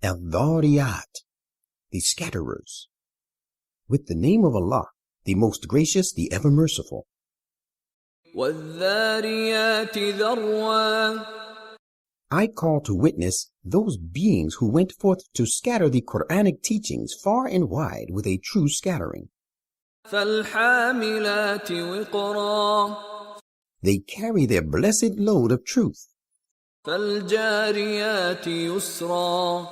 Dhariyat, the scatterers. With the name of Allah, the most gracious, the ever merciful. وَالذَّارِيَاتِ ذَرْوًا. I call to witness those beings who went forth to scatter the Quranic teachings far and wide with a true scattering. فَالْحَامِلَاتِ وِقْرًا. They carry their blessed load of truth. فَالْجَارِيَاتِ يُسْرًا.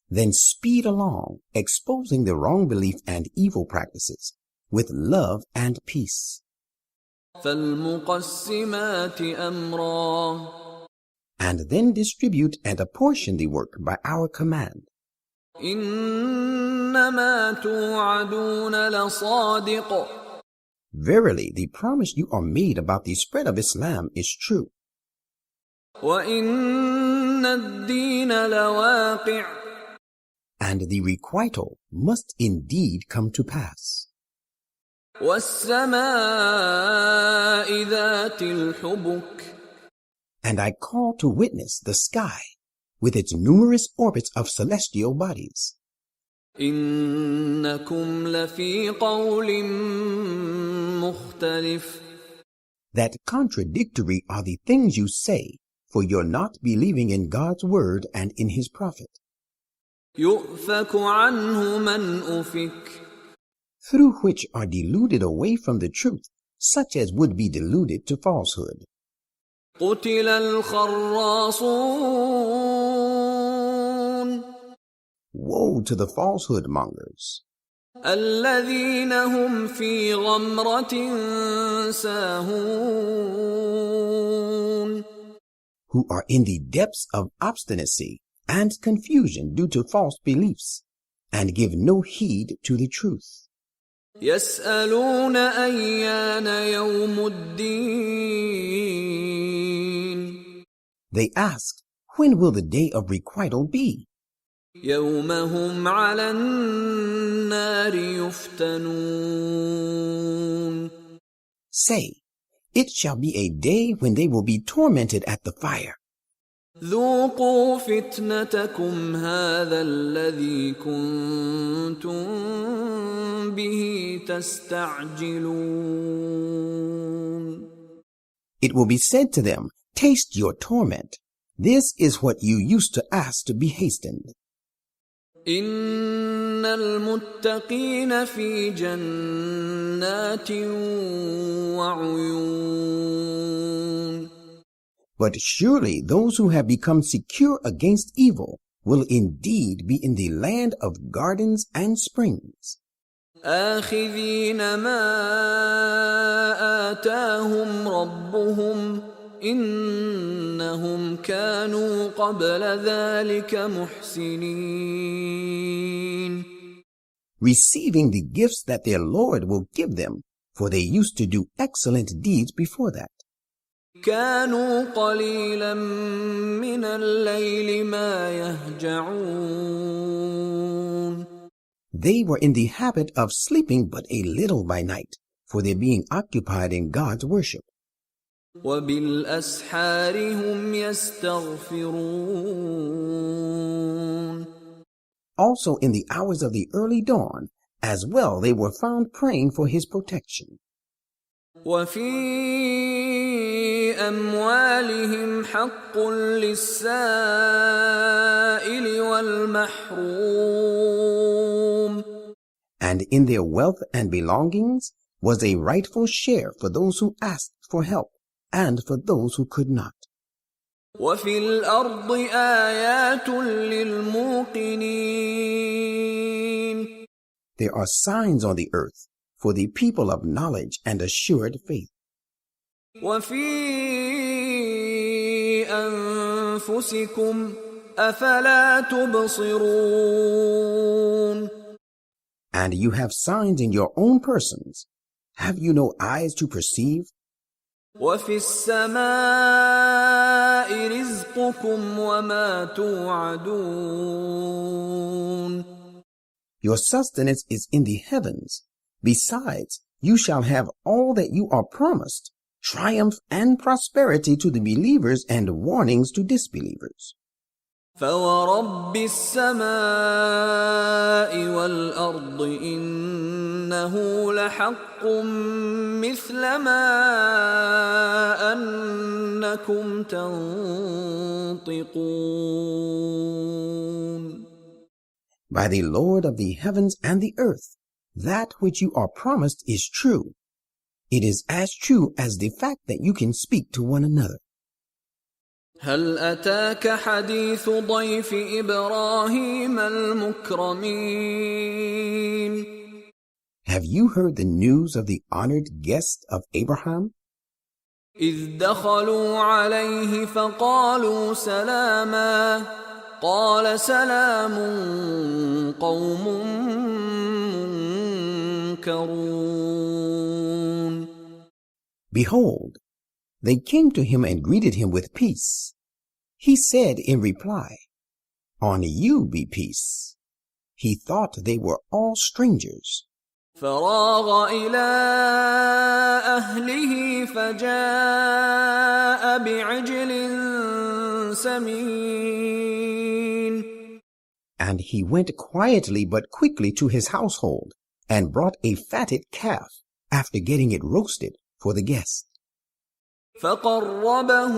Then speed along, exposing the wrong belief and evil practices, with love and peace. فَالْمُقَسِّمَاتِ أَمْرًا. And then distribute and apportion the work by our command. إِنَّمَا تُوعَدُونَ لَصَادِقٌ. Verily, the promise you are made about the spread of Islam is true. وَإِنَّ الدِّينَ لَوَاقِعٌ. And the requital must indeed come to pass. وَالسَّمَاءِ ذَاتِ الْحُبُكِ. And I call to witness the sky with its numerous orbits of celestial bodies. إِنَّكُمْ لَفِي قَوْلٍ مُخْتَلِفٍ. That contradictory are the things you say, for you're not believing in God's word and in his prophet. يُؤْفَكُ عَنْهُ مَنْ أُفِكَ. Through which are deluded away from the truth, such as would be deluded to falsehood. قُتِلَ الْخَرَّاصُونَ. Woe to the falsehood mongers, الَّذِينَ هُمْ فِي غَمْرَةٍ سَاهُونَ. who are in the depths of obstinacy and confusion due to false beliefs, and give no heed to the truth. يَسْأَلُونَ أَيَّانَ يَوْمُ الدِّينِ. They ask, when will the day of requital be? يَوْمَ هُمْ عَلَى النَّارِ يُفْتَنُونَ. Say, it shall be a day when they will be tormented at the fire. ذُوقُوا فِتْنَتَكُمْ هَذَا الَّذِي كُنْتُمْ بِهِ تَسْتَعْجِلُونَ. It will be said to them, taste your torment. This is what you used to ask to be hastened. إِنَّ الْمُتَّقِينَ فِي جَنَّاتٍ وَعُيُونٍ. But surely those who have become secure against evil will indeed be in the land of gardens and springs. آخِذِينَ مَا آتَاهُمْ رَبُّهُمْ إِنَّهُمْ كَانُوا قَبْلَ ذَلِكَ مُحْسِنِينَ. Receiving the gifts that their Lord will give them, for they used to do excellent deeds before that. كَانُوا قَلِيلًا مِّنَ اللَّيْلِ مَا يَهْجَعُونَ. They were in the habit of sleeping but a little by night, for their being occupied in God's worship. وَبِالْأَسْحَارِ هُمْ يَسْتَغْفِرُونَ. Also in the hours of the early dawn, as well they were found praying for his protection. وَفِي أَمْوَالِهِمْ حَقٌّ لِلسَّائِلِ وَالْمَحْرُومِ. And in their wealth and belongings was a rightful share for those who asked for help and for those who could not. وَفِي الْأَرْضِ آيَاتٌ لِلْمُوقِنِينَ. There are signs on the earth for the people of knowledge and assured faith. وَفِي أَنفُسِكُمْ أَفَلَا تُبْصِرُونَ. And you have signs in your own persons. Have you no eyes to perceive? وَفِي السَّمَاءِ رِزْقُكُمْ وَمَا تُوعَدُونَ. Your sustenance is in the heavens. Besides, you shall have all that you are promised, triumph and prosperity to the believers and warnings to disbelievers. فورب السماء والأرض إنه لحق مثل ما أنكم تنطقون. By the Lord of the heavens and the earth, that which you are promised is true. It is as true as the fact that you can speak to one another. هل أتاك حديث ضيف إبراهيم المكرمين؟ Have you heard the news of the honored guest of Abraham? إذ دخلوا عليه فقالوا سلاما قال سلام قوم منكرون. Behold, they came to him and greeted him with peace. He said in reply, On you be peace. He thought they were all strangers. فراغ إلى أهله فجاء بعجل سمين. And he went quietly but quickly to his household and brought a fatted calf after getting it roasted for the guest. فقربه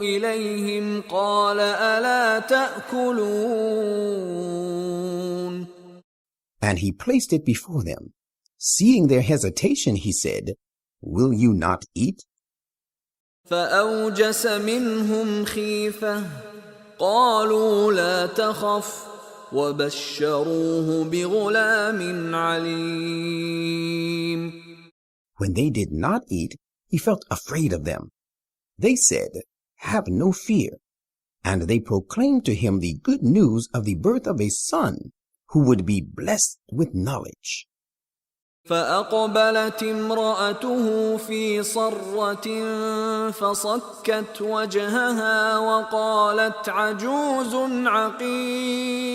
إليهم قال ألا تأكلون. And he placed it before them. Seeing their hesitation, he said, Will you not eat? فأوجس منهم خيفة قالوا لا تخف وبشروه بغلام عليم. When they did not eat, he felt afraid of them. They said, Have no fear. And they proclaimed to him the good news of the birth of a son who would be blessed with knowledge. فأقبلت امرأته في صرة فصكت وجهها وقالت عجوز عقيم.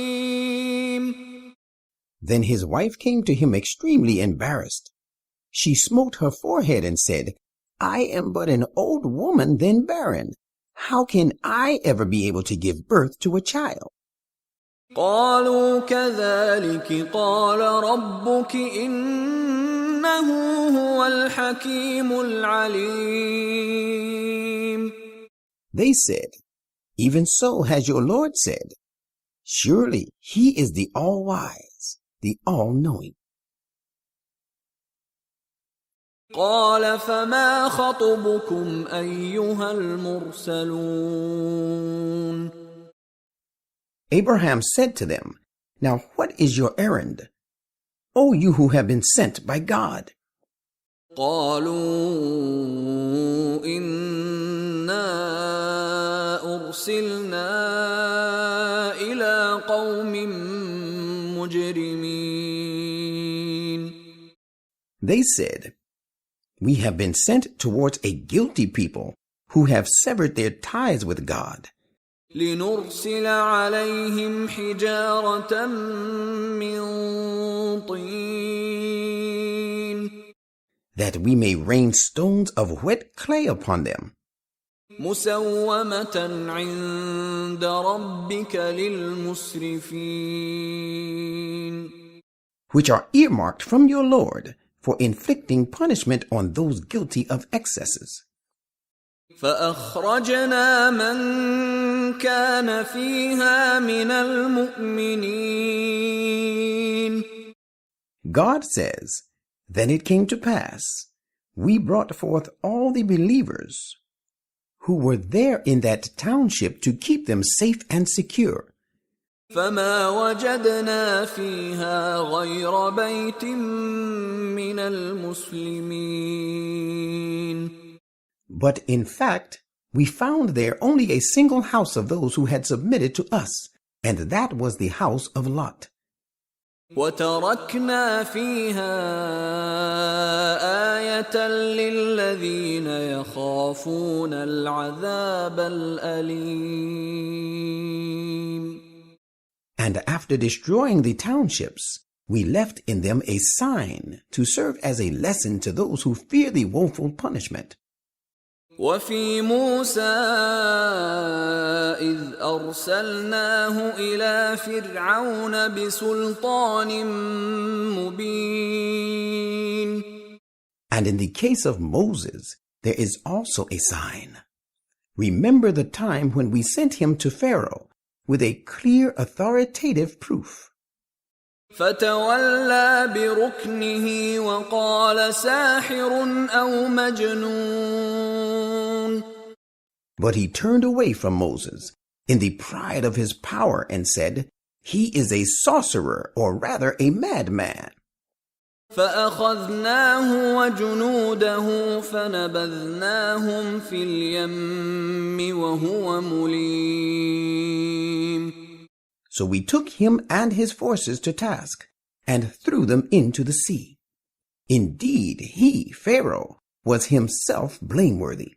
Then his wife came to him extremely embarrassed. She smote her forehead and said, I am but an old woman, then barren. How can I ever be able to give birth to a child? قالوا كذلك قال ربك إنه هو الحكيم العليم. They said, Even so has your Lord said. Surely he is the all-wise, the all-knowing. قال فما خطبكم أيها المرسلون. Abraham said to them, Now what is your errand, O you who have been sent by God? قالوا إنا أرسلنا إلى قوم مجرمين. They said, We have been sent towards a guilty people who have severed their ties with God. لنرسل عليهم حجارة من طين. That we may rain stones of wet clay upon them. مسومة عند ربك للمسرفين. Which are earmarked from your Lord for inflicting punishment on those guilty of excesses. فأخرجنا من كان فيها من المؤمنين. God says, Then it came to pass, we brought forth all the believers who were there in that township to keep them safe and secure. فما وجدنا فيها غير بيت من المسلمين. But in fact, we found there only a single house of those who had submitted to us, and that was the house of Lot. وتركنا فيها آية للذين يخافون العذاب الأليم. And after destroying the townships, we left in them a sign to serve as a lesson to those who fear the woeful punishment. وفي موسى إذ أرسلناه إلى فرعون بسلطان مبين. And in the case of Moses, there is also a sign. Remember the time when we sent him to Pharaoh with a clear authoritative proof. فتولى بركنه وقال ساحر أو مجنون. But he turned away from Moses in the pride of his power and said, "He is a sorcerer, or rather a madman." فأخذناه وجنوده فنبذناهم في اليم وهو مليم. So we took him and his forces to task and threw them into the sea. Indeed, he, Pharaoh, was himself blameworthy.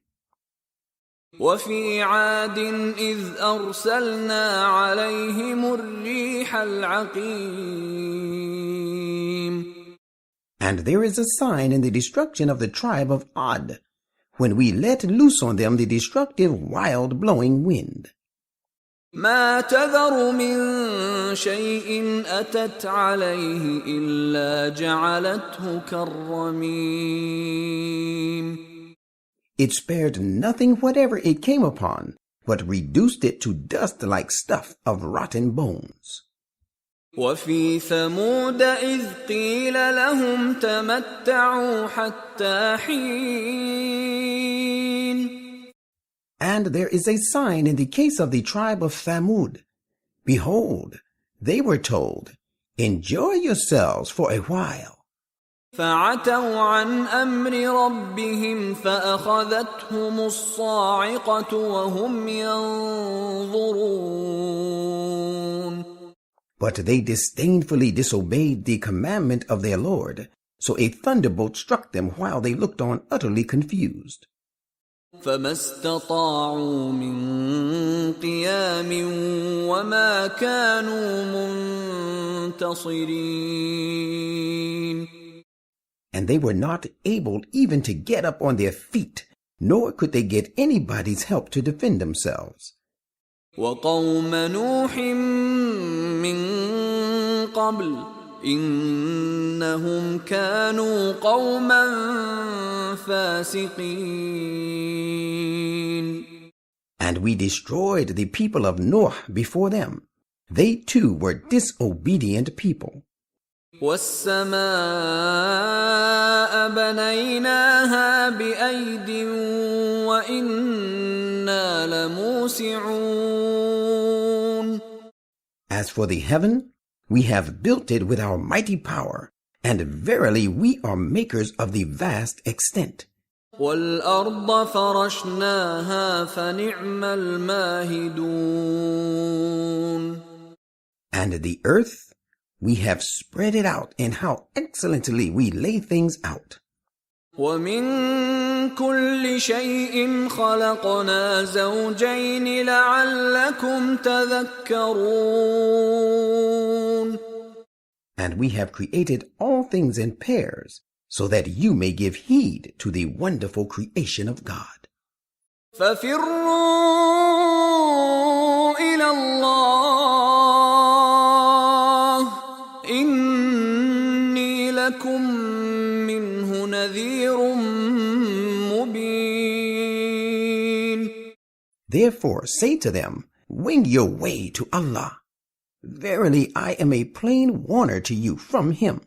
وفي عاد إذ أرسلنا عليهم الريح العقيم. And there is a sign in the destruction of the tribe of Ad, when we let loose on them the destructive wild-blowing wind. ما تذر من شيء أتت عليه إلا جعلته كالرميم. It spared nothing whatever it came upon, but reduced it to dust like stuff of rotten bones. وفي ثمود إذ قيل لهم تمتعوا حتى حين. And there is a sign in the case of the tribe of Thamud. Behold, they were told, "Enjoy yourselves for a while." فعتوا عن أمر ربهم فأخذتهم الصاعقة وهم ينظرون. But they disdainfully disobeyed the commandment of their Lord, so a thunderbolt struck them while they looked on utterly confused. فما استطاعوا من قيام وما كانوا منتصرين. And they were not able even to get up on their feet, nor could they get anybody's help to defend themselves. وقوم نوح من قبل إنهم كانوا قوما فاسقين. And we destroyed the people of Noah before them. They too were disobedient people. والسماء بنيناها بأيد وإنا لموسعون. As for the heaven, we have built it with our mighty power, and verily we are makers of the vast extent. والأرض فرشناها فنعم الماهدون. And the earth, we have spread it out, and how excellently we lay things out. ومن كل شيء خلقنا زوجين لعلكم تذكرون. And we have created all things in pairs, so that you may give heed to the wonderful creation of God. ففروا إلى الله إني لكم منه نذير مبين. Therefore say to them, "Wing your way to Allah. Verily I am a plain warner to you from Him."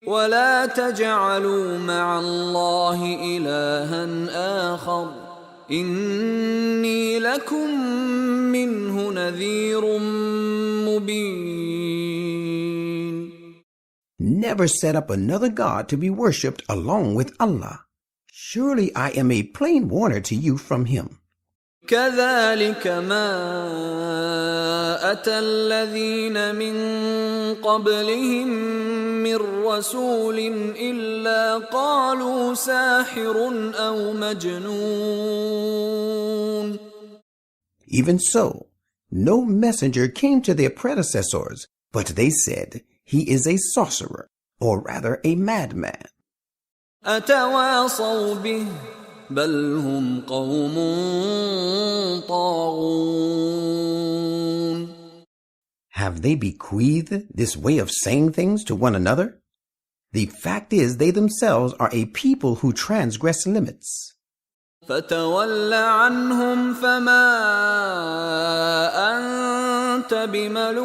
ولا تجعلوا مع الله إلها آخر إني لكم منه نذير مبين. Never set up another God to be worshipped along with Allah. Surely I am a plain warner to you from Him. كذلك ما أتى الذين من قبلهم من رسول إلا قالوا ساحر أو مجنون. Even so, no messenger came to their predecessors, but they said, "He is a sorcerer, or rather a madman." أتواصوا به بل هم قوم طاغون. Have they bequeathed this way of saying things to one another? The fact is they themselves are a people who transgress limits. فَتَوَلَّ عَنْهُمْ فَمَا أَنْتَ بِمَلُومٍ.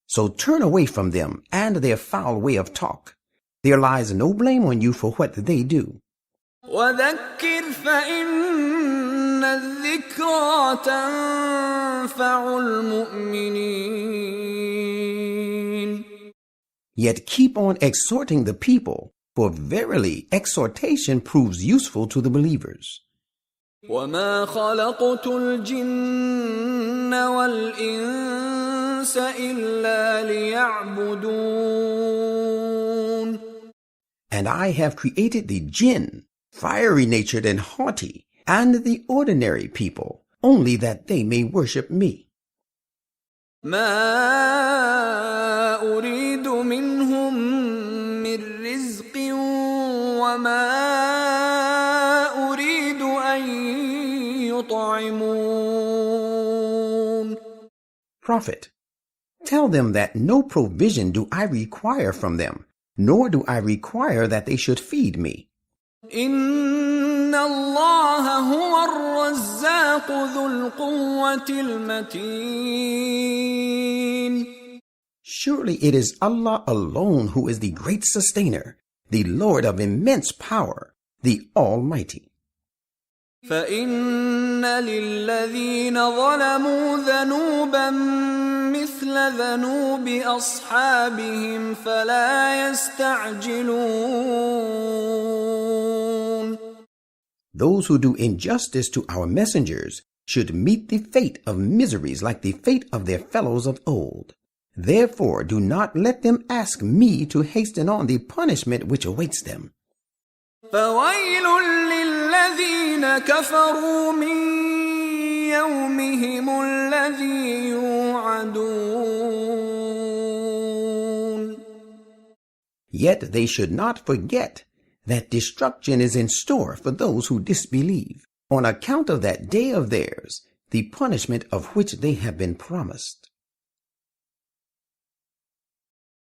So turn away from them and their foul way of talk. There lies no blame on you for what they do. وَذَكِّرْ فَإِنَّ الذِّكْرَى تَنْفَعُ الْمُؤْمِنِينَ. Yet keep on exhorting the people, for verily exhortation proves useful to the believers. وَمَا خَلَقْتُ الْجِنَّ وَالْإِنسَ إِلَّا لِيَعْبُدُونَ. And I have created the jinn, fiery-natured and haughty, and the ordinary people, only that they may worship me. مَا أُرِيدُ مِنْهُمْ مِنْ رِزْقٍ وَمَا أُرِيدُ أَنْ يُطْعِمُونَ. Prophet, tell them that no provision do I require from them, nor do I require that they should feed me. إِنَّ اللَّهَ هُوَ الرَّزَّاقُ ذُو الْقُوَّةِ الْمَتِينُ. Surely it is Allah alone who is the great sustainer, the Lord of immense power, the Almighty. فَإِنَّ لِلَّذِينَ ظَلَمُوا ذَنُوبًا مِثْلَ ذَنُوبِ أَصْحَابِهِمْ فَلَا يَسْتَعْجِلُونَ. Those who do injustice to our messengers should meet the fate of miseries like the fate of their fellows of old. Therefore do not let them ask me to hasten on the punishment which awaits them. فَوَيْلٌ لِلَّذِينَ كَفَرُوا مِنْ يَوْمِهِمُ الَّذِي يُوعَدُونَ. Yet they should not forget that destruction is in store for those who disbelieve, on account of that day of theirs, the punishment of which they have been promised.